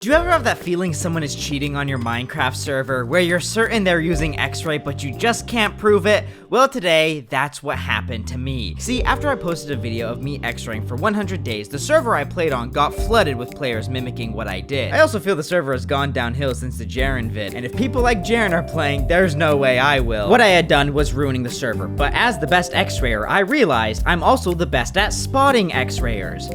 Do you ever have that feeling someone is cheating on your Minecraft server, where you're certain they're using X-ray but you just can't prove it? Well, today, that's what happened to me. See, after I posted a video of me X-raying for 100 days, the server I played on got flooded with players mimicking what I did. I also feel the server has gone downhill since the Jaron vid, and if people like Jaron are playing, there's no way I will. What I had done was ruining the server, but as the best X-rayer, I realized I'm also the best at spotting X-rayers.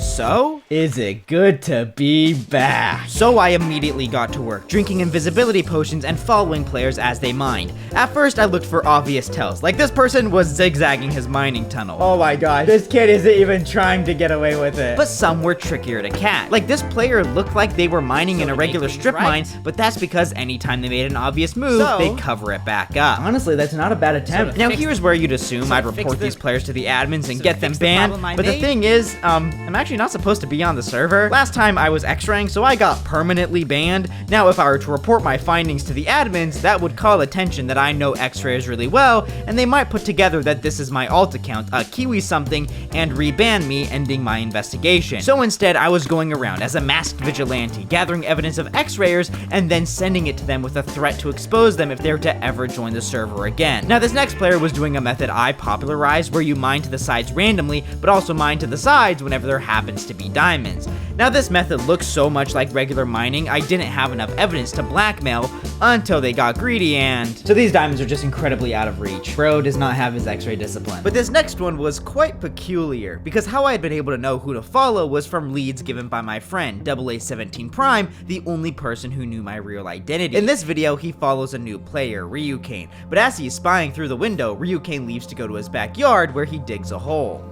So, is it good to be back? So I immediately got to work, drinking invisibility potions and following players as they mined. At first, I looked for obvious tells, like this person was zigzagging his mining tunnel. Oh my god, this kid isn't even trying to get away with it. But some were trickier to catch. Like this player looked like they were mining in a regular strip mine, but that's because anytime they made an obvious move, they'd cover it back up. Honestly, that's not a bad attempt. Now here's where you'd assume I'd report these players to the admins and get them banned, but the thing is, I'm actually not supposed to be on the server. Last time I was X-raying, so I got permanently banned. Now if I were to report my findings to the admins, that would call attention that I know X-rayers really well, and they might put together that this is my alt account, Kiwi something, and reban me, ending my investigation. So instead, I was going around as a masked vigilante, gathering evidence of X-rayers, and then sending it to them with a threat to expose them if they were to ever join the server again. Now this next player was doing a method I popularized where you mine to the sides randomly, but also mine to the sides whenever there happens to be diamonds. Now this method looks so much like regular mining, I didn't have enough evidence to blackmail until they got greedy and... So these diamonds are just incredibly out of reach. Bro does not have his X-ray discipline. But this next one was quite peculiar, because how I had been able to know who to follow was from leads given by my friend, AA17 Prime, the only person who knew my real identity. In this video, he follows a new player, Ryu Kane, but as he's spying through the window, Ryu Kane leaves to go to his backyard where he digs a hole.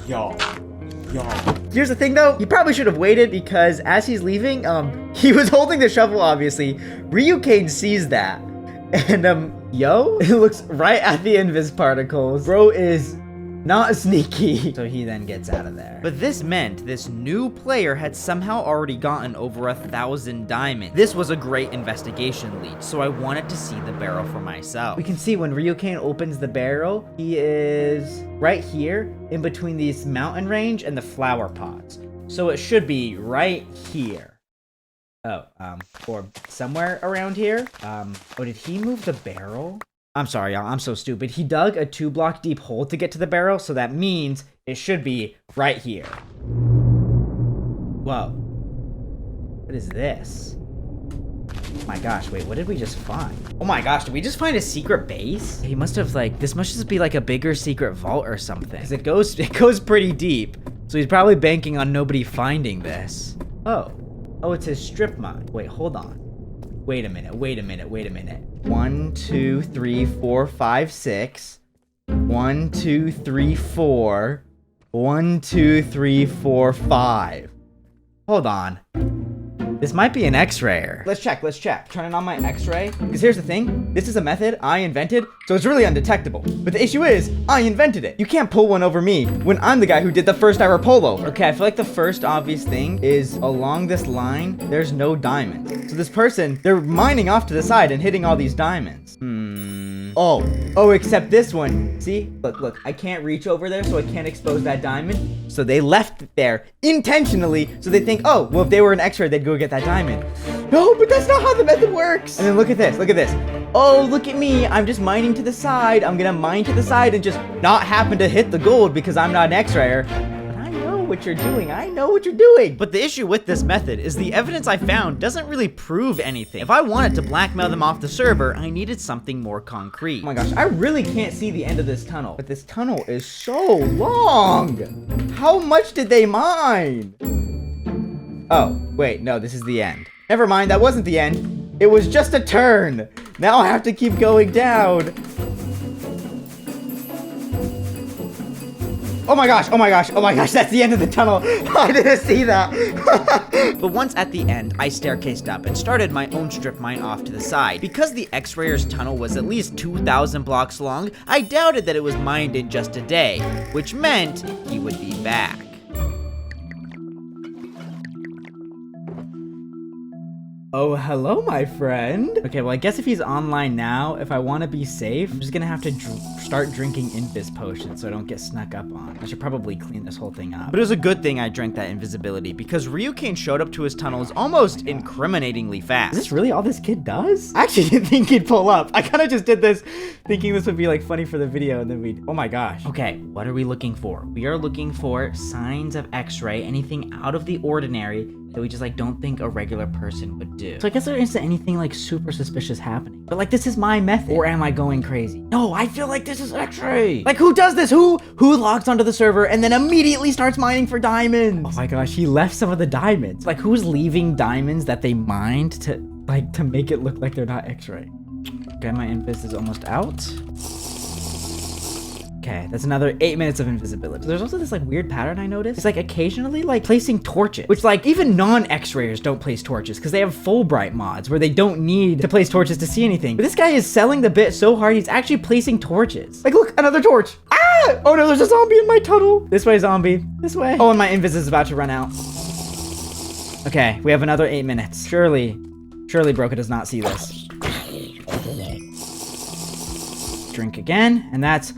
Yo. Here's the thing though, he probably should have waited because as he's leaving, he was holding the shovel obviously. Ryu Kane sees that. And yo, it looks right at the invis particles. Bro is not sneaky. So he then gets out of there. But this meant this new player had somehow already gotten over 1,000 diamonds. This was a great investigation lead, so I wanted to see the barrel for myself. We can see when Ryu Kane opens the barrel, he is right here in between these mountain range and the flower pots. So it should be right here. Oh, or somewhere around here. Oh, did he move the barrel? I'm sorry, y'all. I'm so stupid. He dug a 2-block deep hole to get to the barrel, so that means it should be right here. Whoa. What is this? Oh my gosh, wait, what did we just find? Oh my gosh, did we just find a secret base? He must have, like, this must just be like a bigger secret vault or something. Because it goes pretty deep. So he's probably banking on nobody finding this. Oh, it's his strip mine. Wait, hold on. Wait a minute. 1, 2, 3, 4, 5, 6. 1, 2, 3, 4. 1, 2, 3, 4, 5. Hold on. This might be an X-rayer. Let's check. Turning on my X-ray. Because here's the thing. This is a method I invented, so it's really undetectable. But the issue is, I invented it. You can't pull one over me when I'm the guy who did the first ever pull over. Okay, I feel like the first obvious thing is along this line, there's no diamonds. So this person, they're mining off to the side and hitting all these diamonds. Oh, except this one. See? Look, I can't reach over there, so I can't expose that diamond. So they left it there intentionally, so they think, oh, well, if they were an X-ray, they'd go get that diamond. No, but that's not how the method works. And then look at this. Oh, look at me. I'm just mining to the side. I'm gonna mine to the side and just not happen to hit the gold because I'm not an X-rayer. What you're doing. I know what you're doing. But the issue with this method is the evidence I found doesn't really prove anything. If I wanted to blackmail them off the server, I needed something more concrete. Oh my gosh, I really can't see the end of this tunnel. But this tunnel is so long. How much did they mine? Oh, wait, no, this is the end. Never mind, that wasn't the end. It was just a turn. Now I have to keep going down. Oh my gosh, that's the end of the tunnel. I didn't see that. But once at the end, I staircased up and started my own strip mine off to the side. Because the X-rayer's tunnel was at least 2,000 blocks long, I doubted that it was mined in just a day, which meant he would be back. Oh, hello, my friend. Okay, well, I guess if he's online now, if I want to be safe, I'm just gonna have to start drinking Invis potions so I don't get snuck up on. I should probably clean this whole thing up. But it was a good thing I drank that invisibility because Ryu Kane showed up to his tunnels almost incriminatingly fast. Is this really all this kid does? I actually didn't think he'd pull up. I kind of just did this thinking this would be like funny for the video and then we'd, oh my gosh. Okay, what are we looking for? We are looking for signs of X-ray, anything out of the ordinary that we just like don't think a regular person would do. So I guess there isn't anything like super suspicious happening. But like this is my method. Or am I going crazy? No, I feel like this is X-ray. Like who does this? Who logs onto the server and then immediately starts mining for diamonds? Oh my gosh, he left some of the diamonds. Like who's leaving diamonds that they mined to make it look like they're not X-ray? Okay, my invis is almost out. Okay, that's another 8 minutes of invisibility. So there's also this like weird pattern I noticed. It's like occasionally like placing torches, which like even non-X-rayers don't place torches because they have Fulbright mods where they don't need to place torches to see anything. But this guy is selling the bit so hard, he's actually placing torches. Like look, another torch. Ah! Oh no, there's a zombie in my tunnel. This way, zombie. This way. Oh, and my invis is about to run out. Okay, we have another 8 minutes. Surely Broka does not see this. Drink again, and that's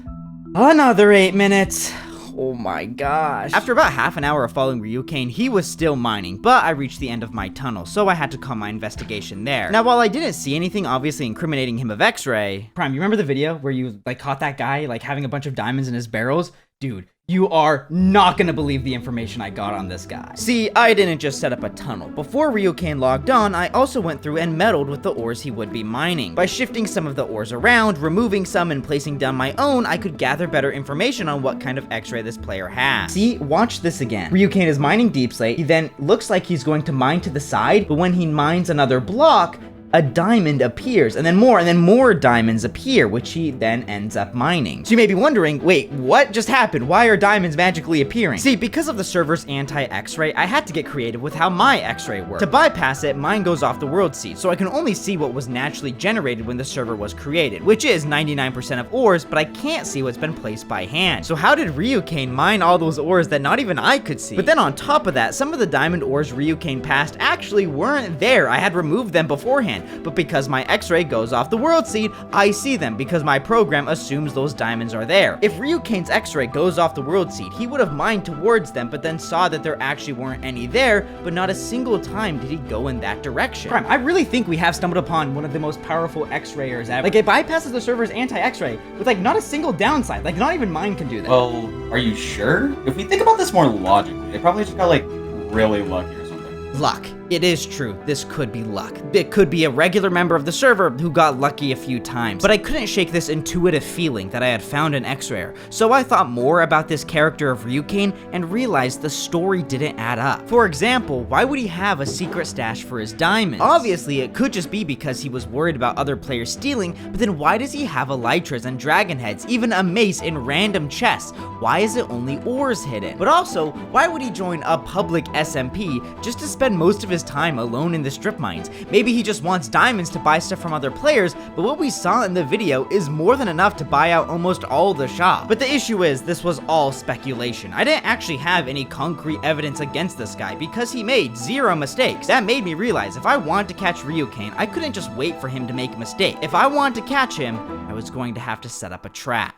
another 8 minutes. Oh my gosh. After about half an hour of following Ryu Kane, he was still mining, but I reached the end of my tunnel, so I had to call my investigation there. Now, while I didn't see anything obviously incriminating him of X-ray... Prime, you remember the video where you like caught that guy like having a bunch of diamonds in his barrels? Dude, you are not gonna believe the information I got on this guy. See, I didn't just set up a tunnel. Before Ryu Kane logged on, I also went through and meddled with the ores he would be mining. By shifting some of the ores around, removing some, and placing down my own, I could gather better information on what kind of X-ray this player has. See, watch this again. Ryu Kane is mining deep slate. He then looks like he's going to mine to the side, but when he mines another block, a diamond appears, and then more diamonds appear, which he then ends up mining. So you may be wondering, wait, what just happened? Why are diamonds magically appearing? See, because of the server's anti-X-ray, I had to get creative with how my X-ray worked. To bypass it, mine goes off the world seed, so I can only see what was naturally generated when the server was created, which is 99% of ores, but I can't see what's been placed by hand. So how did Ryu Kane mine all those ores that not even I could see? But then on top of that, some of the diamond ores Ryu Kane passed actually weren't there. I had removed them beforehand. But because my X-ray goes off the world seed, I see them because my program assumes those diamonds are there. If Ryu Kane's X-ray goes off the world seed, he would have mined towards them, but then saw that there actually weren't any there, but not a single time did he go in that direction. Prime, I really think we have stumbled upon one of the most powerful X-rayers ever. Like, it bypasses the server's anti-X-ray with like not a single downside. Like, not even mine can do that. Well, are you sure? If we think about this more logically, they probably just got like really lucky or something. Luck. It is true, this could be luck. It could be a regular member of the server who got lucky a few times, but I couldn't shake this intuitive feeling that I had found an X-rayer, so I thought more about this character of Ryu Kane and realized the story didn't add up. For example, why would he have a secret stash for his diamonds? Obviously, it could just be because he was worried about other players stealing, but then why does he have elytras and dragon heads, even a mace in random chests? Why is it only ores hidden? But also, why would he join a public SMP just to spend most of his time alone in the strip mines? Maybe he just wants diamonds to buy stuff from other players, but what we saw in the video is more than enough to buy out almost all the shop. But the issue is, this was all speculation. I didn't actually have any concrete evidence against this guy because he made 0 mistakes. That made me realize if I wanted to catch Ryu Kane, I couldn't just wait for him to make a mistake. If I wanted to catch him, I was going to have to set up a trap.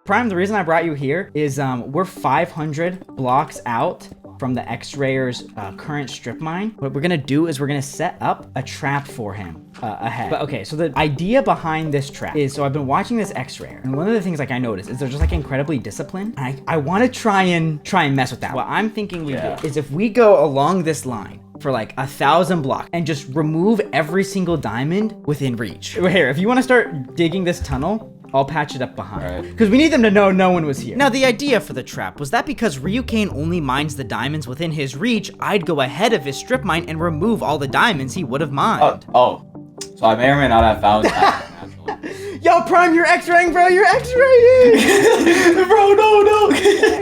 Prime, the reason I brought you here is we're 500 blocks out from the X-rayer's current strip mine. What we're gonna do is we're gonna set up a trap for him ahead. But okay, so the idea behind this trap is, so I've been watching this X-rayer, and one of the things like I noticed is they're just like incredibly disciplined. And I want to try and mess with that. What I'm thinking we do is if we go along this line for like 1,000 blocks and just remove every single diamond within reach. Here, if you want to start digging this tunnel, I'll patch it up behind. Because we need them to know no one was here. Now, the idea for the trap was that because Ryu Kane only mines the diamonds within his reach, I'd go ahead of his strip mine and remove all the diamonds he would have mined. So I may or may not have found that. Yo, Prime, you're X-raying, bro. You're X-raying. Bro, no.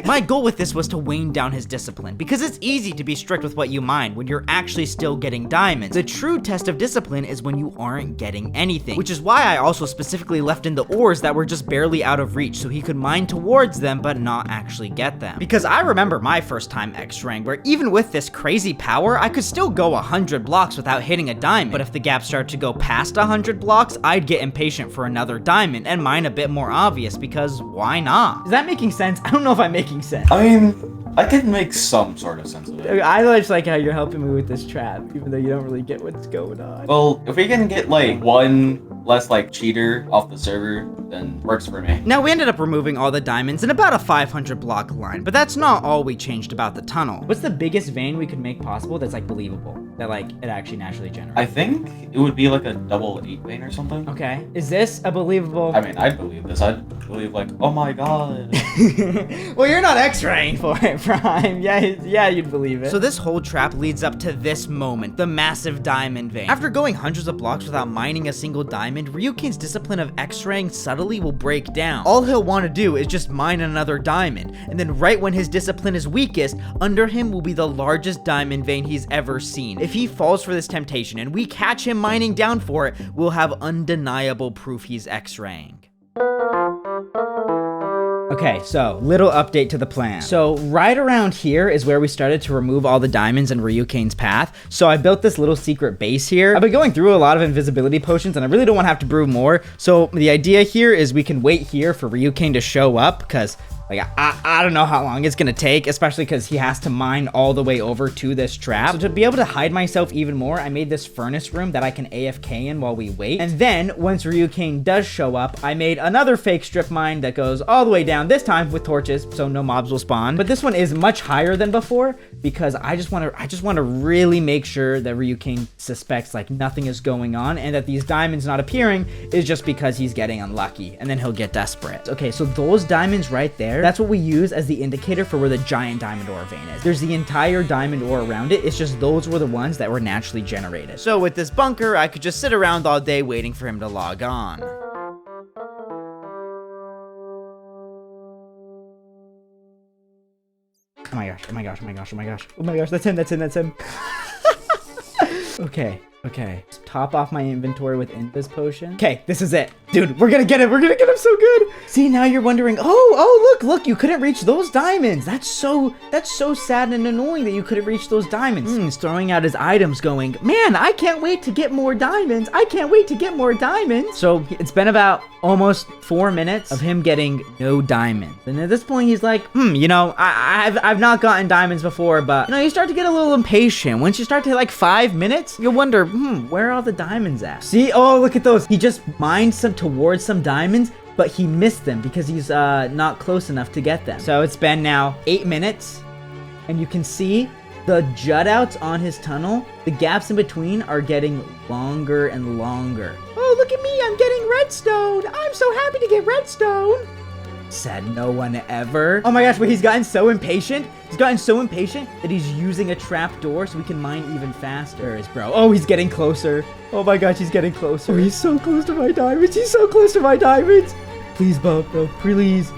My goal with this was to wane down his discipline, because it's easy to be strict with what you mine when you're actually still getting diamonds. The true test of discipline is when you aren't getting anything, which is why I also specifically left in the ores that were just barely out of reach so he could mine towards them but not actually get them. Because I remember my first time X-raying, where even with this crazy power, I could still go 100 blocks without hitting a diamond, but if the gap started to go past 100 blocks, I'd get impatient for another diamond and mine a bit more obvious, because why not? Is that making sense? I don't know if I'm making sense. I mean, I can make some sort of sense of it. I just like how you're helping me with this trap, even though you don't really get what's going on. Well, if we can get like one less like cheater off the server, then works for me. Now, we ended up removing all the diamonds in about a 500 block line, but that's not all we changed about the tunnel. What's the biggest vein we could make possible that's like believable? That like it actually naturally generates? I think it would be like a double 8 vein or something. Okay. Is this a believable? I mean, I'd believe this. I'd believe like, oh my god. Well, you're not X-raying for it, Prime. Yeah, you'd believe it. So this whole trap leads up to this moment, the massive diamond vein. After going hundreds of blocks without mining a single diamond, Ryu Kane's discipline of X-raying subtly will break down. All he'll want to do is just mine another diamond, and then right when his discipline is weakest, under him will be the largest diamond vein he's ever seen. If he falls for this temptation and we catch him mining down for it, we'll have undeniable proof he's X-raying. Okay, so little update to the plan. So right around here is where we started to remove all the diamonds in Ryu Kane's path. So I built this little secret base here. I've been going through a lot of invisibility potions and I really don't want to have to brew more. So the idea here is we can wait here for Ryu Kane to show up, because like, I don't know how long it's gonna take, especially because he has to mine all the way over to this trap. So to be able to hide myself even more, I made this furnace room that I can AFK in while we wait. And then, once Ryu Kane does show up, I made another fake strip mine that goes all the way down, this time with torches, so no mobs will spawn. But this one is much higher than before, because I just want to really make sure that Ryu Kane suspects like nothing is going on, and that these diamonds not appearing is just because he's getting unlucky, and then he'll get desperate. Okay, so those diamonds right there, that's what we use as the indicator for where the giant diamond ore vein is. There's the entire diamond ore around it. It's just those were the ones that were naturally generated. So with this bunker, I could just sit around all day waiting for him to log on. Oh my gosh, oh my gosh, oh my gosh, oh my gosh. Oh my gosh, that's him. Okay. Just top off my inventory with Invis potion. Okay, this is it. Dude, we're gonna get him so good. See, now you're wondering, oh, look, you couldn't reach those diamonds. That's so sad and annoying that you couldn't reach those diamonds. He's throwing out his items going, man, I can't wait to get more diamonds. So it's been about almost 4 minutes of him getting no diamonds. And at this point, he's like, you know, I've not gotten diamonds before, but, you know, you start to get a little impatient. Once you start to hit like 5 minutes, you'll wonder, where are all the diamonds at? See, oh, look at those. He just mined towards some diamonds, but he missed them because he's not close enough to get them. So it's been now 8 minutes, and you can see the jut outs on his tunnel. The gaps in between are getting longer and longer. Oh, look at me, I'm getting redstone. I'm so happy to get redstone. Said no one ever. Oh my gosh, but he's gotten so impatient. That he's using a trap door so we can mine even faster. Where is bro? Oh, he's getting closer. Oh my gosh, he's getting closer. Oh, he's so close to my diamonds. Please, bro, please.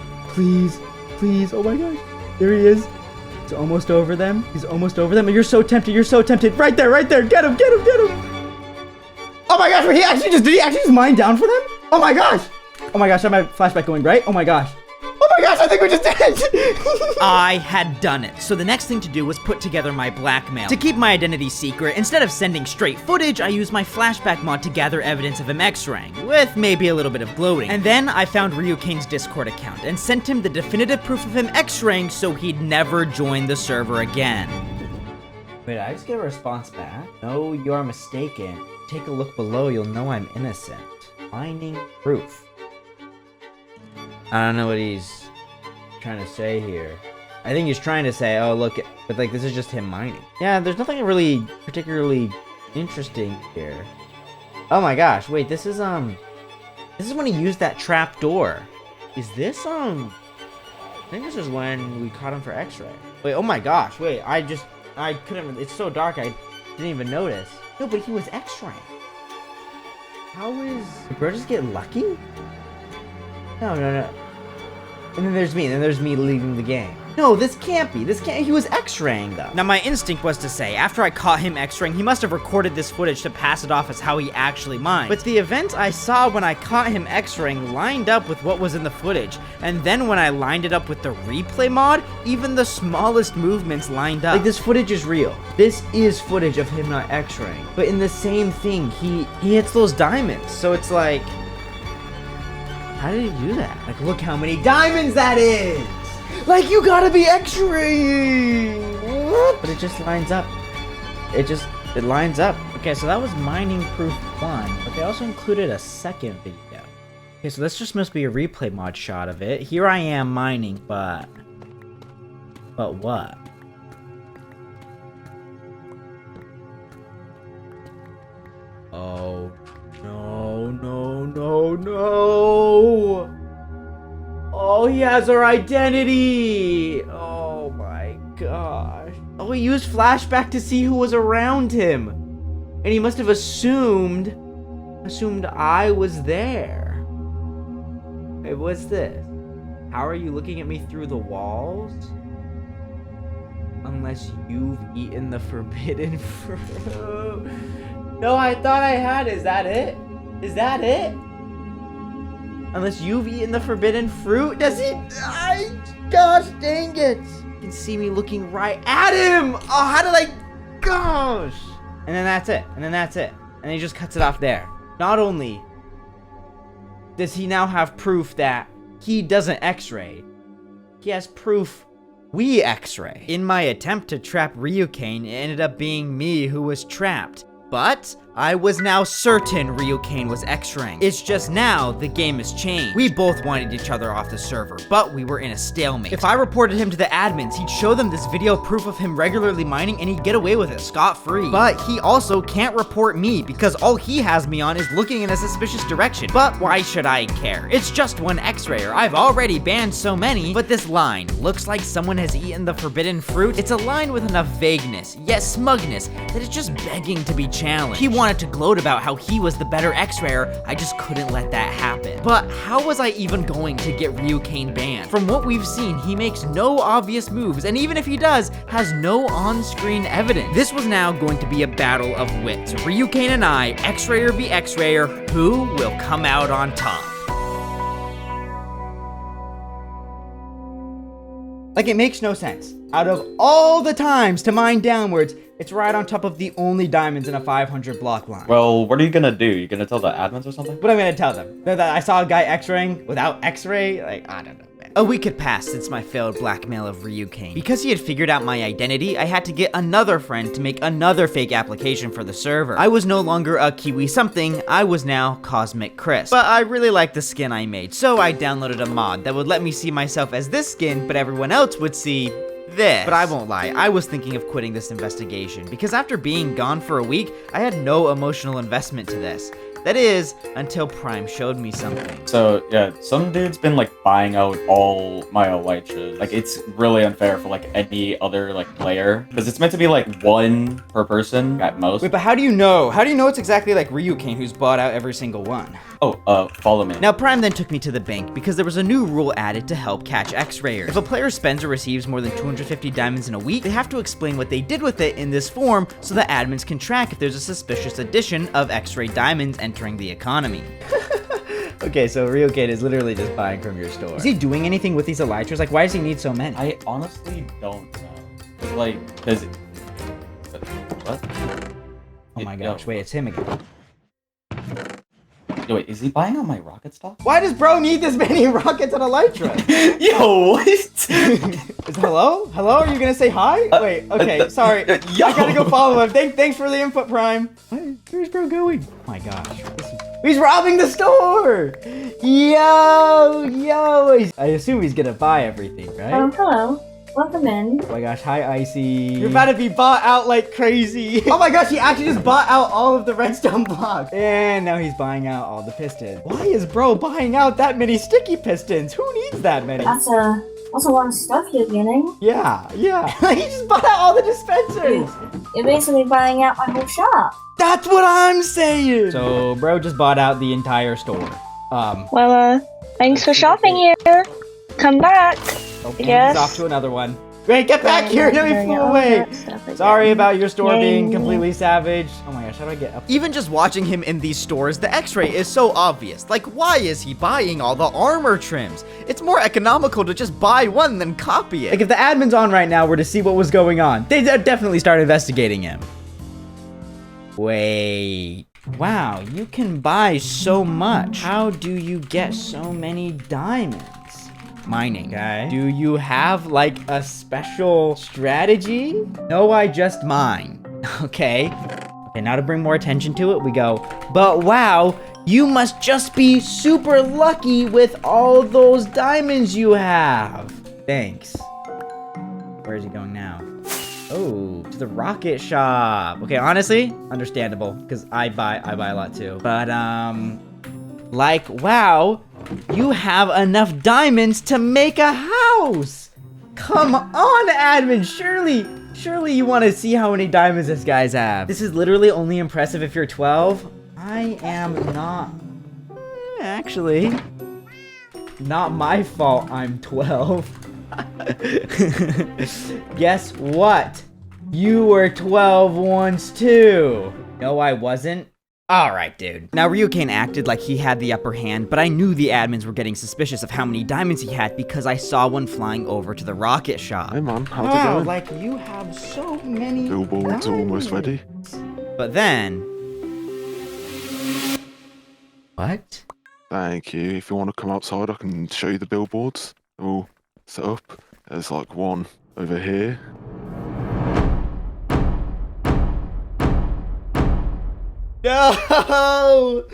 Oh my gosh. There he is. He's almost over them. And you're so tempted. Right there. Get him. Oh my gosh, did he actually just mine down for them? Oh my gosh, I have my flashback going, right? Oh my gosh, I think we just did it. I had done it. So the next thing to do was put together my blackmail. To keep my identity secret, instead of sending straight footage, I used my flashback mod to gather evidence of him X-raying, with maybe a little bit of gloating. And then I found Ryu Kane's Discord account and sent him the definitive proof of him X-raying so he'd never join the server again. Wait, I just get a response back? No, you are mistaken. Take a look below, you'll know I'm innocent. Finding proof. I don't know what he's trying to say here. I think he's trying to say, oh, look, but like, this is just him mining. Yeah, there's nothing really particularly interesting here. Oh my gosh, wait, this is when he used that trap door. Is this, I think this is when we caught him for X-ray. Wait, oh my gosh, wait, I couldn't, it's so dark, I didn't even notice. No, but he was X-raying. How is... Did bro just get lucky? No. And then there's me leaving the game. No, this can't be. He was X-raying though. Now my instinct was to say, after I caught him X-raying, he must have recorded this footage to pass it off as how he actually mined. But the events I saw when I caught him X-raying lined up with what was in the footage. And then when I lined it up with the replay mod, even the smallest movements lined up. Like, this footage is real. This is footage of him not X-raying. But in the same thing, he hits those diamonds. So it's like, how did he do that? Like, look how many diamonds that is! Like, you gotta be X-raying! But it just lines up. It lines up. Okay, so that was mining proof 1, but they also included a second video. Okay, so this just must be a replay mod shot of it. Here I am mining, but what? Oh, no. Oh, he has our identity! Oh my gosh. Oh, he used Flashback to see who was around him. And he must have assumed I was there. Hey, what's this? How are you looking at me through the walls? Unless you've eaten the forbidden fruit. No, I thought I had. Is that it? Unless you've eaten the forbidden fruit? Does he? Gosh dang it. You can see me looking right at him. Oh, how did I? Gosh. And then that's it. And then he just cuts it off there. Not only does he now have proof that he doesn't X-ray, he has proof we X-ray. In my attempt to trap Ryu Kane, it ended up being me who was trapped. But I was now certain Ryu Kane was X-raying. It's just now the game has changed. We both wanted each other off the server, but we were in a stalemate. If I reported him to the admins, he'd show them this video proof of him regularly mining and he'd get away with it scot-free. But he also can't report me because all he has me on is looking in a suspicious direction. But why should I care? It's just one X-rayer. I've already banned so many. But this line, looks like someone has eaten the forbidden fruit. It's a line with enough vagueness, yet smugness, that it's just begging to be challenged. He wanted to gloat about how he was the better X-rayer. I just couldn't let that happen. But how was I even going to get Ryu Kane banned? From what we've seen, he makes no obvious moves, and even if he does, has no on-screen evidence. This was now going to be a battle of wits. Ryu Kane and I, X-rayer v X-rayer, who will come out on top? Like, it makes no sense. Out of all the times to mine downwards, it's right on top of the only diamonds in a 500 block line. Well, what are you gonna do? You gonna tell the admins or something? What am I gonna tell them? That I saw a guy X-raying without X-ray? Like, I don't know, man. A week had passed since my failed blackmail of Ryu Kane. Because he had figured out my identity, I had to get another friend to make another fake application for the server. I was no longer a Kiwi something, I was now Cosmic Chris. But I really liked the skin I made, so I downloaded a mod that would let me see myself as this skin, but everyone else would see this. But I won't lie, I was thinking of quitting this investigation, because after being gone for a week, I had no emotional investment to this. That is, until Prime showed me something. So, yeah, some dude's been, like, buying out all my elytras. Like, it's really unfair for, like, any other, like, player. Because it's meant to be, like, one per person at most. Wait, but how do you know? How do you know it's exactly like Ryu Kane who's bought out every single one? Oh, follow me. Now, Prime then took me to the bank because there was a new rule added to help catch X-rayers. If a player spends or receives more than 250 diamonds in a week, they have to explain what they did with it in this form so the admins can track if there's a suspicious addition of X-ray diamonds entering the economy. Okay, so Ryu Kane is literally just buying from your store. Is he doing anything with these elytras? Like, why does he need so many? I honestly don't know. It's like, because... What? Oh my gosh, wait, it's him again. Yo, wait, is he buying out my rocket stock? Why does bro need this many rockets on elytra? Yo, what? Hello? Hello? Are you gonna say hi? Wait, okay, sorry. Yo. I gotta go follow him. Thanks for the input, Prime. Where's bro going? Oh my gosh. He's robbing the store! Yo! I assume he's gonna buy everything, right? Hello. Welcome in. Oh my gosh, hi Icy. You're about to be bought out like crazy. Oh my gosh, he actually just bought out all of the redstone blocks. And now he's buying out all the pistons. Why is bro buying out that many sticky pistons? Who needs that many? That's a That's a lot of stuff you're getting. Yeah. He just bought out all the dispensers. You're basically buying out my whole shop. That's what I'm saying. So, bro just bought out the entire store. Well, thanks for shopping here. Come back. Okay, Yes. he's off to another one. Wait, get back here! No, he flew away! Sorry about your store being completely savage. Oh my gosh, how do I get up? Even just watching him in these stores, the x-ray is so obvious. Like, why is he buying all the armor trims? It's more economical to just buy one than copy it. Like, if the admins on right now were to see what was going on, they'd definitely start investigating him. Wait. Wow, you can buy so much. How do you get so many diamonds? Mining. Okay. Do you have like a special strategy? No, I just mine. Okay. Okay, now to bring more attention to it, we go, but wow, you must just be super lucky with all those diamonds you have. Thanks. Where is he going now? Oh, to the rocket shop. Okay, honestly, understandable, because I buy a lot too. But, like, wow, you have enough diamonds to make a house. Come on, admin, surely you want to see how many diamonds this guy's have. This is literally only impressive if you're 12. I am not, actually, not my fault I'm 12. Guess what? You were 12 once too. No, I wasn't. Alright, dude. Now, Ryu Kane acted like he had the upper hand, but I knew the admins were getting suspicious of how many diamonds he had because I saw one flying over to the rocket shop. Hey man, how's it going? Like you have so many Billboards are almost ready. But then... What? Thank you. If you want to come outside, I can show you the billboards. They're all set up. There's like one over here. No!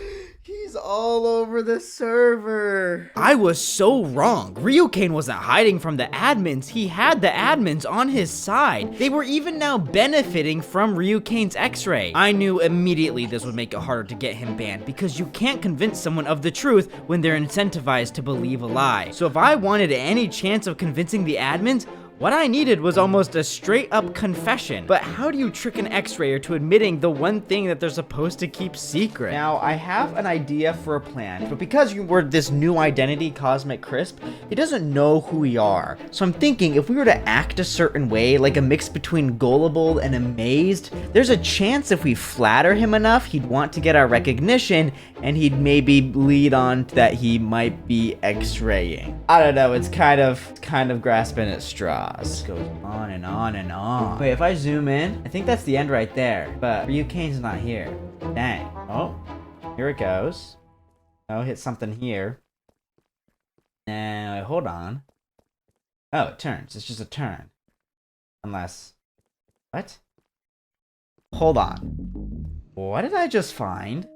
He's all over the server. I was so wrong. Ryu Kane wasn't hiding from the admins. He had the admins on his side. They were even now benefiting from Ryu Kane's x-ray. I knew immediately this would make it harder to get him banned because you can't convince someone of the truth when they're incentivized to believe a lie. So if I wanted any chance of convincing the admins, what I needed was almost a straight up confession. But how do you trick an x-rayer to admitting the one thing that they're supposed to keep secret? Now, I have an idea for a plan, but because you were this new identity, Cosmic Crisp, he doesn't know who we are. So I'm thinking if we were to act a certain way, like a mix between gullible and amazed, there's a chance if we flatter him enough, he'd want to get our recognition, and he'd maybe lead on to that he might be x-raying. I don't know, it's kind of grasping at straws. This goes on and on and on. Wait, if I zoom in, I think that's the end right there. But Ryu Kane's not here. Dang. Oh, here it goes. Oh, hit something here. Now, hold on. Oh, it turns. It's just a turn. Unless... What? Hold on. What did I just find?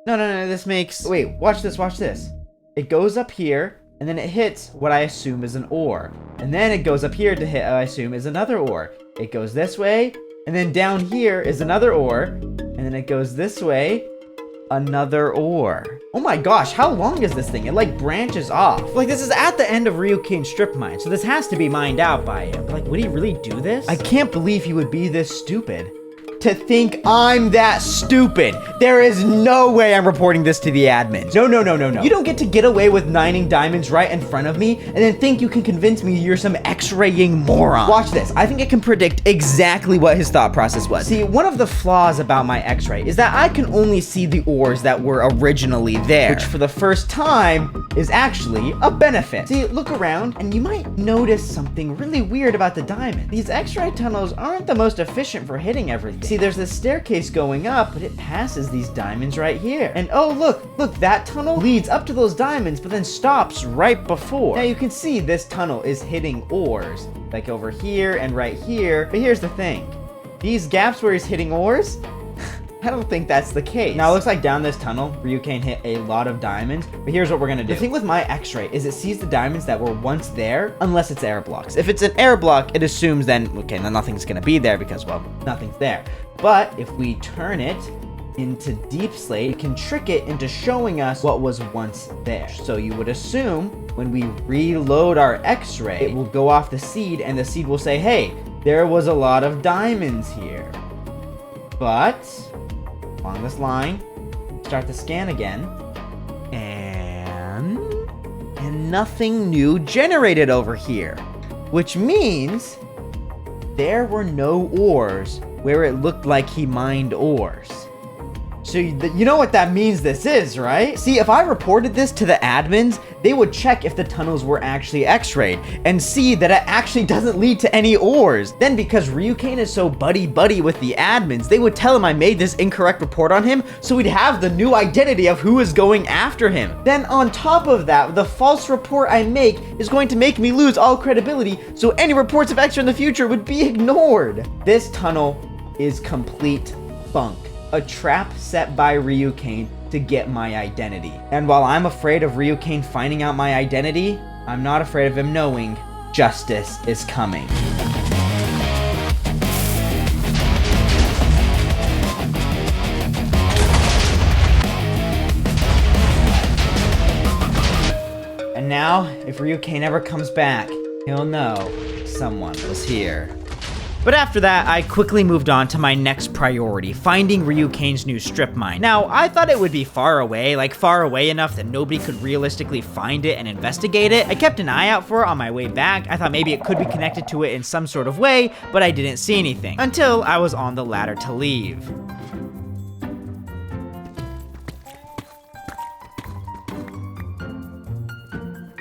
No, this makes... Wait, watch this. It goes up here, and then it hits what I assume is an ore. And then it goes up here to hit what I assume is another ore. It goes this way, and then down here is another ore, and then it goes this way, another ore. Oh my gosh, how long is this thing? It like branches off. Like this is at the end of Ryu Kane's strip mine, so this has to be mined out by him. Like, would he really do this? I can't believe he would be this stupid. To think I'm that stupid. There is no way I'm reporting this to the admins. No. You don't get to get away with mining diamonds right in front of me and then think you can convince me you're some x-raying moron. Watch this. I think it can predict exactly what his thought process was. See, one of the flaws about my x-ray is that I can only see the ores that were originally there, which for the first time is actually a benefit. See, look around and you might notice something really weird about the diamond. These x-ray tunnels aren't the most efficient for hitting everything. See, there's this staircase going up, but it passes these diamonds right here. And oh, look, that tunnel leads up to those diamonds, but then stops right before. Now you can see this tunnel is hitting ores, like over here and right here. But here's the thing. These gaps where he's hitting ores, I don't think that's the case. Now it looks like down this tunnel, Ryu Kane hit a lot of diamonds, but here's what we're gonna do. The thing with my x-ray is it sees the diamonds that were once there, unless it's air blocks. If it's an air block, it assumes then, okay, then nothing's gonna be there because, well, nothing's there. But if we turn it into deep slate, it can trick it into showing us what was once there. So you would assume when we reload our x-ray, it will go off the seed and the seed will say, hey, there was a lot of diamonds here. But along this line, start the scan again, and nothing new generated over here, which means there were no ores where it looked like he mined ores. So you know what that means this is, right? See, if I reported this to the admins, they would check if the tunnels were actually x-rayed and see that it actually doesn't lead to any ores. Then because Ryu Kane is so buddy-buddy with the admins, they would tell him I made this incorrect report on him, so we'd have the new identity of who is going after him. Then on top of that, the false report I make is going to make me lose all credibility, so any reports of X-ray in the future would be ignored. This tunnel is complete bunk. A trap set by Ryu Kane to get my identity. And while I'm afraid of Ryu Kane finding out my identity, I'm not afraid of him knowing justice is coming. And now, if Ryu Kane ever comes back, he'll know someone was here. But after that, I quickly moved on to my next priority, finding Ryu Kane's new strip mine. Now, I thought it would be far away enough that nobody could realistically find it and investigate it. I kept an eye out for it on my way back. I thought maybe it could be connected to it in some sort of way, but I didn't see anything until I was on the ladder to leave.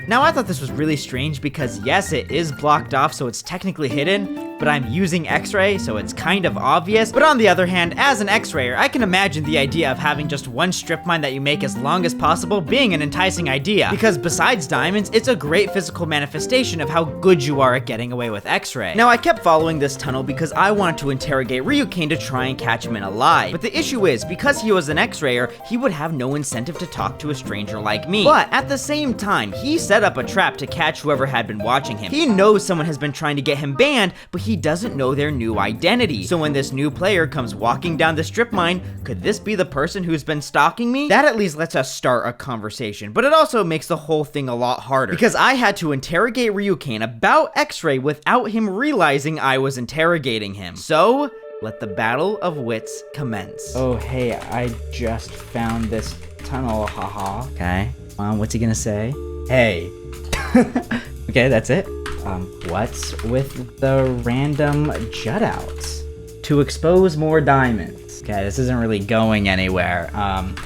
Now, I thought this was really strange because yes, it is blocked off, so it's technically hidden, but I'm using X-ray, so it's kind of obvious. But on the other hand, as an X-rayer, I can imagine the idea of having just one strip mine that you make as long as possible being an enticing idea, because besides diamonds, it's a great physical manifestation of how good you are at getting away with X-ray. Now, I kept following this tunnel because I wanted to interrogate Ryu Kane to try and catch him in a lie. But the issue is, because he was an X-rayer, he would have no incentive to talk to a stranger like me. But at the same time, he set up a trap to catch whoever had been watching him. He knows someone has been trying to get him banned, but he doesn't know their new identity. So when this new player comes walking down the strip mine, could this be the person who's been stalking me? That at least lets us start a conversation, but it also makes the whole thing a lot harder because I had to interrogate Ryu Kane about X-ray without him realizing I was interrogating him. So let the battle of wits commence. Oh, hey, I just found this tunnel, haha. Okay, what's he gonna say? Hey. Okay, that's it. What's with the random jut outs? To expose more diamonds. Okay, this isn't really going anywhere.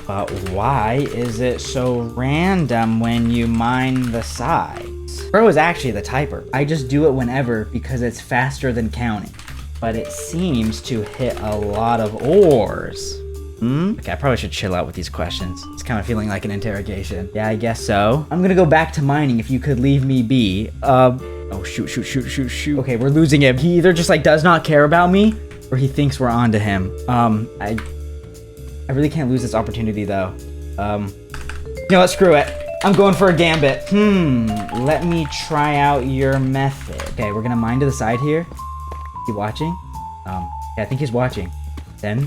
But why is it so random when you mine the sides? Bro is actually the typer. I just do it whenever because it's faster than counting. But it seems to hit a lot of ores. Okay, I probably should chill out with these questions. It's kind of feeling like an interrogation. Yeah, I guess so. I'm gonna go back to mining if you could leave me be. Oh, shoot. Okay, we're losing him. He either just, like, does not care about me, or he thinks we're onto him. I really can't lose this opportunity, though. You know what, screw it. I'm going for a gambit. Let me try out your method. Okay, we're gonna mine to the side here. Is he watching? Yeah, I think he's watching. Then...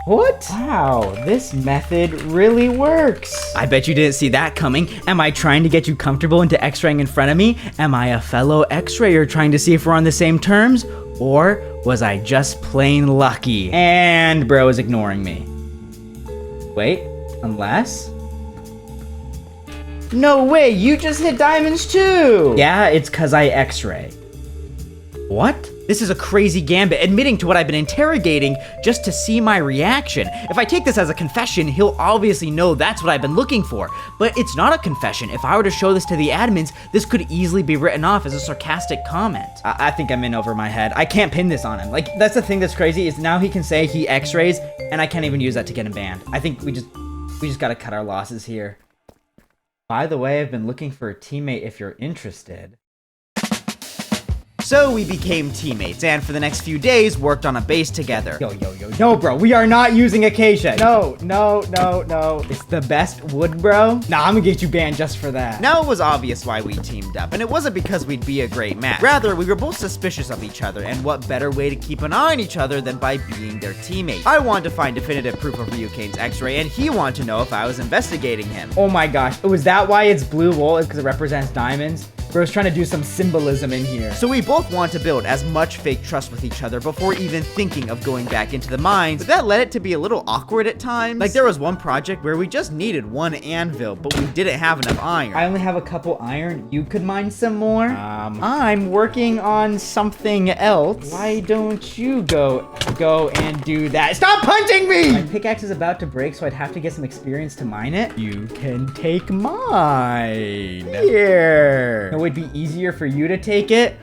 What? Wow, this method really works. I bet you didn't see that coming. Am I trying to get you comfortable into X-raying in front of me? Am I a fellow X-rayer trying to see if we're on the same terms? Or was I just plain lucky? And bro is ignoring me. Wait, unless... No way, you just hit diamonds too! Yeah, it's cause I X-ray. What? This is a crazy gambit, admitting to what I've been interrogating just to see my reaction. If I take this as a confession, he'll obviously know that's what I've been looking for. But it's not a confession. If I were to show this to the admins, this could easily be written off as a sarcastic comment. I think I'm in over my head. I can't pin this on him. Like, that's the thing that's crazy, is now he can say he X-rays, and I can't even use that to get him banned. I think we just gotta cut our losses here. By the way, I've been looking for a teammate if you're interested. So we became teammates, and for the next few days, worked on a base together. Yo. No, bro, we are not using acacia. No. It's the best wood, bro. Nah, I'm gonna get you banned just for that. Now it was obvious why we teamed up, and it wasn't because we'd be a great match. Rather, we were both suspicious of each other, and what better way to keep an eye on each other than by being their teammate. I wanted to find definitive proof of Ryu Kane's X-ray, and he wanted to know if I was investigating him. Oh my gosh. Was that why it's blue wool? It's because it represents diamonds? Bro's trying to do some symbolism in here. So we both want to build as much fake trust with each other before even thinking of going back into the mines, but that led it to be a little awkward at times. Like there was one project where we just needed one anvil, but we didn't have enough iron. I only have a couple iron. You could mine some more? I'm working on something else. Why don't you go and do that? Stop punching me! My pickaxe is about to break, so I'd have to get some experience to mine it. You can take mine. Here. It would be easier for you to take it.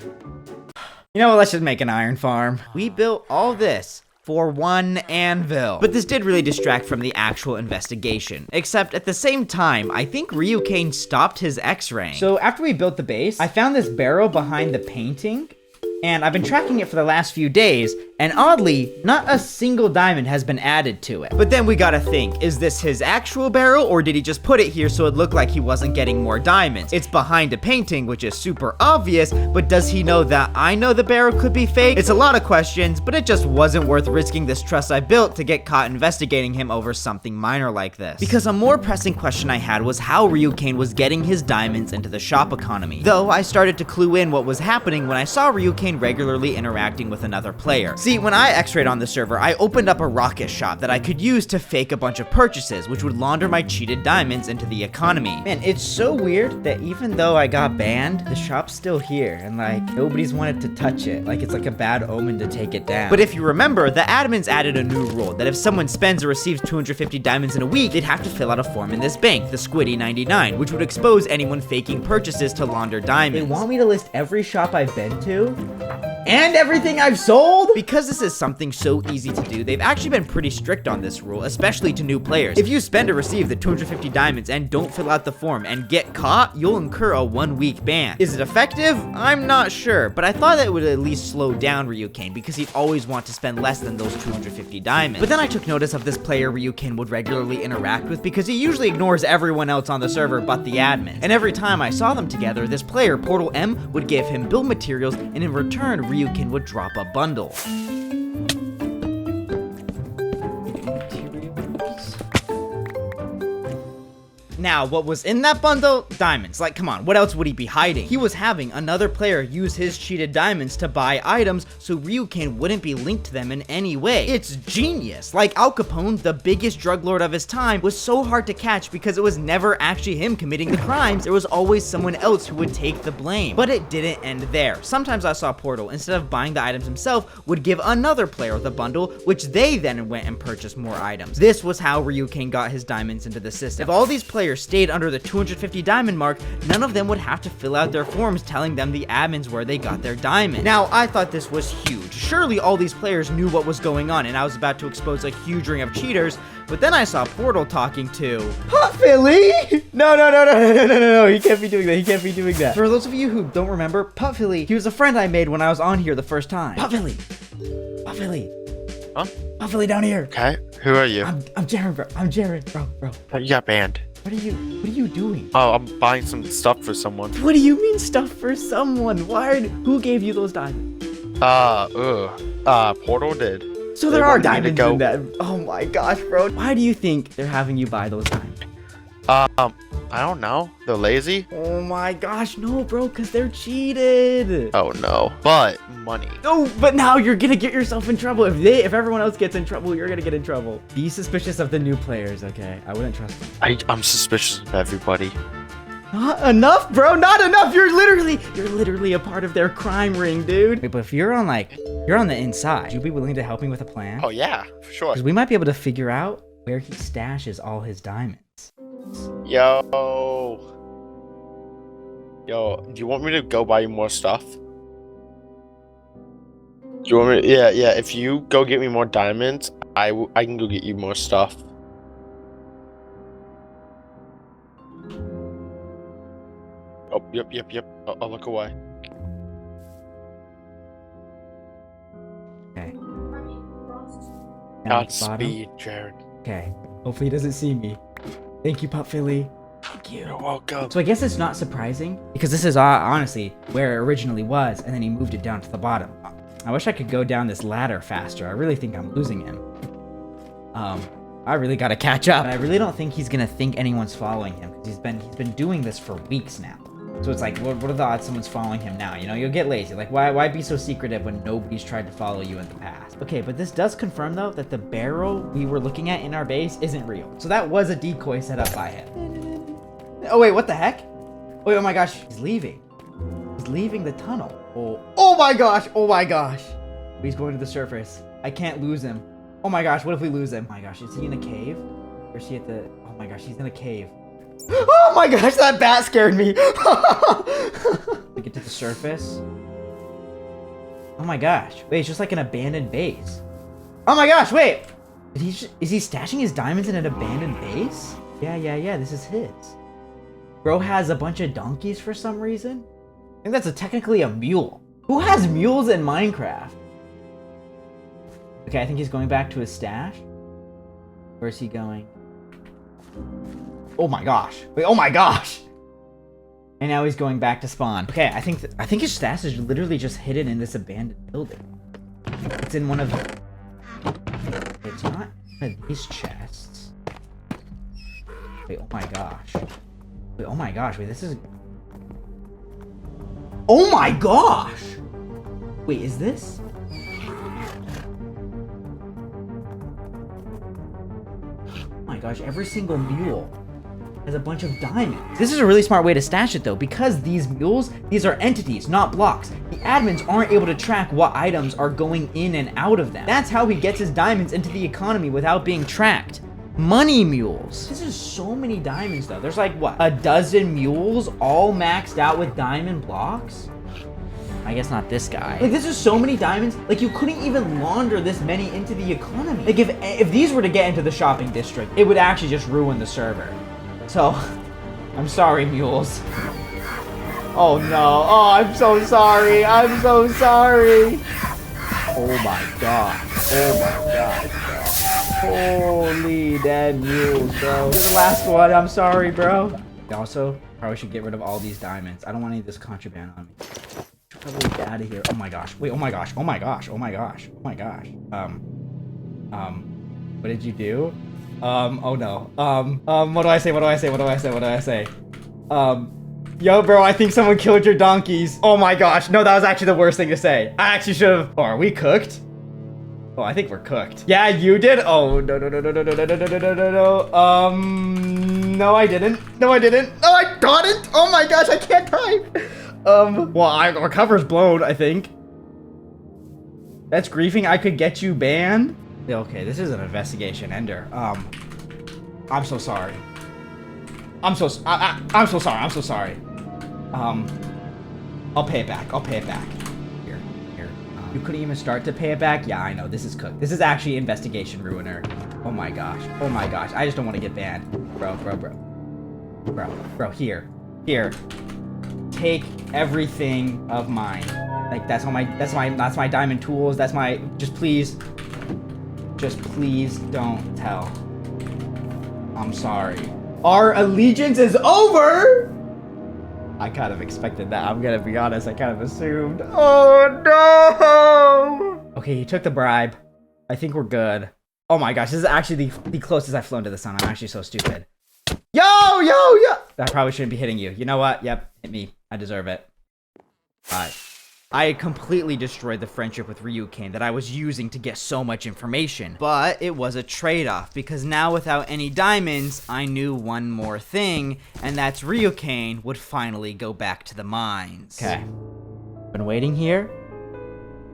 You know what, let's just make an iron farm. We built all this for one anvil. But this did really distract from the actual investigation. Except at the same time, I think Ryu Kane stopped his X-raying. So after we built the base, I found this barrel behind the painting, and I've been tracking it for the last few days, and oddly, not a single diamond has been added to it. But then we gotta think, is this his actual barrel, or did he just put it here so it looked like he wasn't getting more diamonds? It's behind a painting, which is super obvious, but does he know that I know the barrel could be fake? It's a lot of questions, but it just wasn't worth risking this trust I built to get caught investigating him over something minor like this. Because a more pressing question I had was how Ryu Kane was getting his diamonds into the shop economy. Though I started to clue in what was happening when I saw Ryu Kane regularly interacting with another player. See, when I X-rayed on the server, I opened up a rocket shop that I could use to fake a bunch of purchases, which would launder my cheated diamonds into the economy. Man, it's so weird that even though I got banned, the shop's still here, and like, nobody's wanted to touch it. Like, it's like a bad omen to take it down. But if you remember, the admins added a new rule that if someone spends or receives 250 diamonds in a week, they'd have to fill out a form in this bank, the Squiddy99, which would expose anyone faking purchases to launder diamonds. They want me to list every shop I've been to? And everything I've sold? Because this is something so easy to do, they've actually been pretty strict on this rule, especially to new players. If you spend or receive the 250 diamonds and don't fill out the form and get caught, you'll incur a 1-week ban. Is it effective? I'm not sure, but I thought that it would at least slow down Ryu Kane because he'd always want to spend less than those 250 diamonds. But then I took notice of this player Ryu Kane would regularly interact with because he usually ignores everyone else on the server but the admins. And every time I saw them together, this player, Portal M, would give him build materials, and in return, Ryu Kane would drop a bundle. Now, what was in that bundle? Diamonds. Like, come on, what else would he be hiding? He was having another player use his cheated diamonds to buy items so Ryu Kane wouldn't be linked to them in any way. It's genius. Like Al Capone, the biggest drug lord of his time, was so hard to catch because it was never actually him committing the crimes. There was always someone else who would take the blame. But it didn't end there. Sometimes I saw Portal, instead of buying the items himself, would give another player the bundle, which they then went and purchased more items. This was how Ryu Kane got his diamonds into the system. If all these players stayed under the 250 diamond mark, none of them would have to fill out their forms telling them the admins where they got their diamond. Now, I thought this was huge. Surely all these players knew what was going on, and I was about to expose a huge ring of cheaters, but then I saw Portal talking to Pot Philly? No, he can't be doing that. He can't be doing that. For those of you who don't remember, Pot Philly, he was a friend I made when I was on here the first time. Pot Philly. Huh? Pot Philly down here. Okay, who are you? I'm Jaron, bro. I'm Jaron, bro. You got banned. What are you doing? Oh, I'm buying some stuff for someone. What do you mean stuff for someone? Who gave you those diamonds? Portal did. So there are diamonds in that. Oh my gosh, bro. Why do you think they're having you buy those diamonds? I don't know. They're lazy? Oh my gosh, no, bro, because they're cheated. Oh no. But money. No, but now you're gonna get yourself in trouble. If everyone else gets in trouble, you're gonna get in trouble. Be suspicious of the new players, okay? I wouldn't trust them. I'm suspicious of everybody. Not enough, bro. Not enough. You're literally a part of their crime ring, dude. Wait, but if you're on the inside, would you be willing to help me with a plan? Oh yeah, for sure. Because we might be able to figure out where he stashes all his diamonds. Yo, do you want me to go buy you more stuff? Do you want me? Yeah. If you go get me more diamonds, I can go get you more stuff. Oh, yep. I'll look away. on the bottom. Godspeed, Jared. Okay. Hopefully he doesn't see me. Thank you, Pup Philly. Thank you. You're welcome. So I guess it's not surprising because this is honestly where it originally was, and then he moved it down to the bottom. I wish I could go down this ladder faster. I really think I'm losing him. I really gotta catch up. I really don't think he's gonna think anyone's following him because he's been doing this for weeks now. So it's like, what are the odds someone's following him now? You know, you'll get lazy. Like, why be so secretive when nobody's tried to follow you in the past? Okay, but this does confirm, though, that the barrel we were looking at in our base isn't real. So that was a decoy set up by him. Oh, wait, what the heck? Wait, oh my gosh, he's leaving. He's leaving the tunnel. Oh my gosh, oh my gosh. He's going to the surface. I can't lose him. Oh my gosh, what if we lose him? Oh my gosh, is he in a cave? Or is he at the... Oh my gosh, he's in a cave. Oh my gosh, that bat scared me. We get to the surface. Oh my gosh. Wait, it's just like an abandoned base. Oh my gosh, wait. Is he stashing his diamonds in an abandoned base? Yeah, this is his. Bro has a bunch of donkeys for some reason. I think that's technically a mule. Who has mules in Minecraft? Okay, I think he's going back to his stash. Where is he going? Oh my gosh. Wait, oh my gosh! And now he's going back to spawn. Okay, I think his stash is literally just hidden in this abandoned building. It's in one of... It's not one of these chests. Wait, oh my gosh. Wait, oh my gosh. Wait, this is... Oh my gosh! Wait, is this? Oh my gosh, every single mule has a bunch of diamonds. This is a really smart way to stash it though, because these mules, these are entities, not blocks. The admins aren't able to track what items are going in and out of them. That's how he gets his diamonds into the economy without being tracked. Money mules. This is so many diamonds though. There's like, what, a dozen mules all maxed out with diamond blocks? I guess not this guy. Like, this is so many diamonds. Like, you couldn't even launder this many into the economy. Like, if these were to get into the shopping district, it would actually just ruin the server. So, I'm sorry, mules. Oh no. Oh, I'm so sorry. I'm so sorry. Oh my god. Oh my god, bro. Holy dead mules, bro. You're the last one. I'm sorry, bro. Also, probably should get rid of all these diamonds. I don't want any of this contraband on me. Probably get out of here. Oh my gosh. Wait, oh my gosh. Oh my gosh. Oh my gosh. Oh my gosh. What did you do? Oh no. What do I say? What do I say? What do I say? What do I say? Yo, bro, I think someone killed your donkeys. Oh my gosh. No, that was actually the worst thing to say. I actually should have. Oh, are we cooked? Oh, I think we're cooked. Yeah, you did? Oh, no. No, I didn't. No, I didn't. No, I didn't. Oh my gosh, I can't type. Well, our cover's blown, I think. That's griefing. I could get you banned. Okay, this is an investigation ender. I'm so sorry. I'm so sorry. I'm so sorry. I'll pay it back. I'll pay it back. Here. You couldn't even start to pay it back? Yeah, I know. This is cooked. This is actually investigation ruiner. Oh my gosh. Oh my gosh. I just don't want to get banned. Bro, here. Take everything of mine. Like, that's my diamond tools. That's my, just please don't tell. I'm sorry. Our allegiance is over! I kind of expected that. I'm gonna be honest, I kind of assumed. Oh no! Okay, he took the bribe. I think we're good. Oh my gosh, this is actually the closest I've flown to the sun. I'm actually so stupid. Yo! I probably shouldn't be hitting you. You know what? Yep, hit me. I deserve it. Alright. I completely destroyed the friendship with Ryu Kane that I was using to get so much information. But it was a trade-off, because now without any diamonds, I knew one more thing, and that's Ryu Kane would finally go back to the mines. Okay. Been waiting here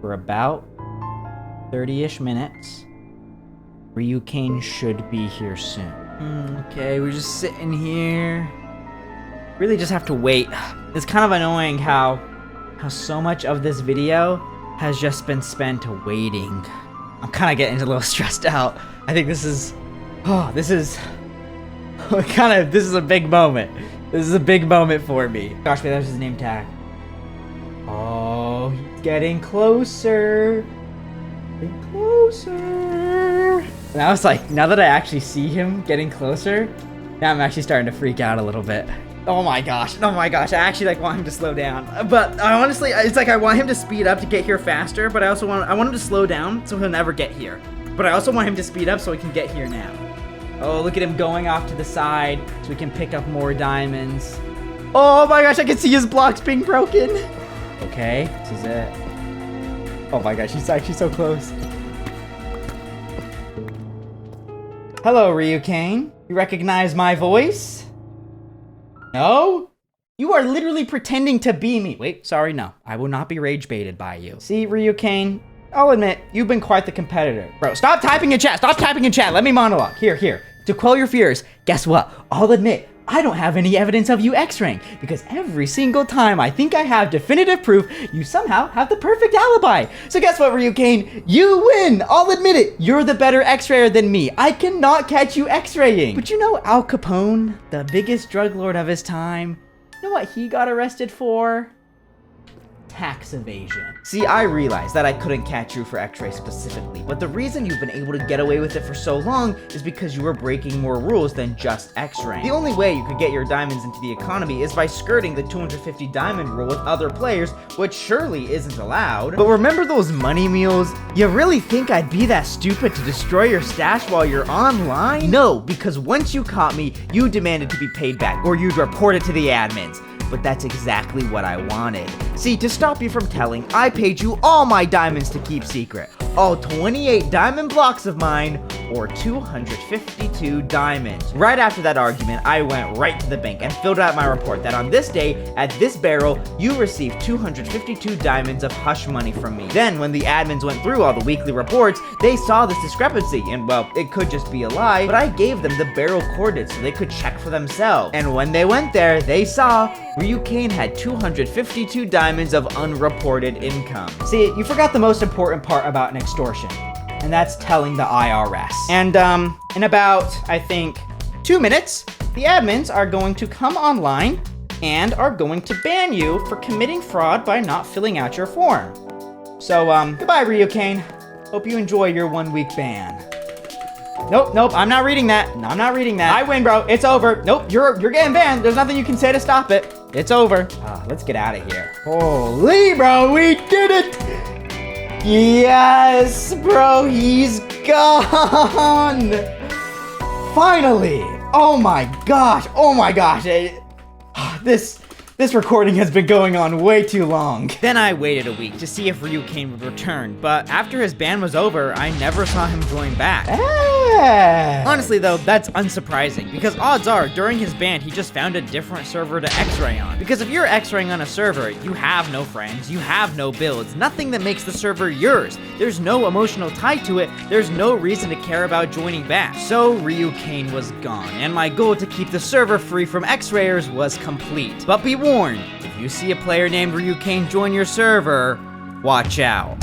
for about 30-ish minutes. Ryu Kane should be here soon. Okay, we're just sitting here. Really just have to wait. It's kind of annoying how so much of this video has just been spent waiting. I'm kind of getting a little stressed out. I think this is a big moment. This is a big moment for me. Gosh, wait, that was his name tag. Oh, he's getting closer. Getting closer. Now it's like, now that I actually see him getting closer, now I'm actually starting to freak out a little bit. Oh my gosh, I actually like want him to slow down. But I honestly, it's like I want him to speed up to get here faster, but I want him to slow down so he'll never get here. But I also want him to speed up so he can get here now. Oh, look at him going off to the side so we can pick up more diamonds. Oh my gosh, I can see his blocks being broken. Okay, this is it. Oh my gosh, he's actually so close. Hello, Ryu Kane. You recognize my voice? No? You are literally pretending to be me. Wait, sorry, no. I will not be rage baited by you. See, Ryu Kane, I'll admit, you've been quite the competitor. Bro, stop typing in chat. Stop typing in chat. Let me monologue. Here. To quell your fears, guess what? I'll admit, I don't have any evidence of you X-raying, because every single time I think I have definitive proof, you somehow have the perfect alibi. So guess what, Ryu Kane? You win! I'll admit it! You're the better X-rayer than me. I cannot catch you X-raying. But you know Al Capone, the biggest drug lord of his time, you know what he got arrested for? Tax evasion. See, I realized that I couldn't catch you for X-ray specifically, but the reason you've been able to get away with it for so long is because you were breaking more rules than just X-raying. The only way you could get your diamonds into the economy is by skirting the 250 diamond rule with other players, which surely isn't allowed. But remember those money mules? You really think I'd be that stupid to destroy your stash while you're online? No, because once you caught me, you demanded to be paid back, or you'd report it to the admins. But that's exactly what I wanted. See, to stop you from telling, I paid you all my diamonds to keep secret. All 28 diamond blocks of mine, or 252 diamonds. Right after that argument, I went right to the bank and filled out my report that on this day, at this barrel, you received 252 diamonds of hush money from me. Then, when the admins went through all the weekly reports, they saw this discrepancy, and well, it could just be a lie, but I gave them the barrel coordinates so they could check for themselves. And when they went there, they saw Ryu Kane had 252 diamonds of unreported income. See, you forgot the most important part about an extortion, and that's telling the IRS. And in about, I think, 2 minutes, the admins are going to come online and are going to ban you for committing fraud by not filling out your form. So, goodbye, Ryu Kane. Hope you enjoy your 1-week ban. Nope, I'm not reading that. No, I'm not reading that. I win, bro. It's over. Nope, you're getting banned. There's nothing you can say to stop it. It's over. Let's get out of here. Holy, bro, we did it! Yes, bro, he's gone! Finally! Oh my gosh! This recording has been going on way too long. Then I waited a week to see if Ryu Kane would return, but after his ban was over, I never saw him join back. Honestly though, that's unsurprising, because odds are, during his ban, he just found a different server to X-ray on. Because if you're X-raying on a server, you have no friends, you have no builds, nothing that makes the server yours. There's no emotional tie to it, there's no reason to care about joining back. So Ryu Kane was gone, and my goal to keep the server free from X-rayers was complete. But be warned, if you see a player named Ryu Kane join your server, watch out.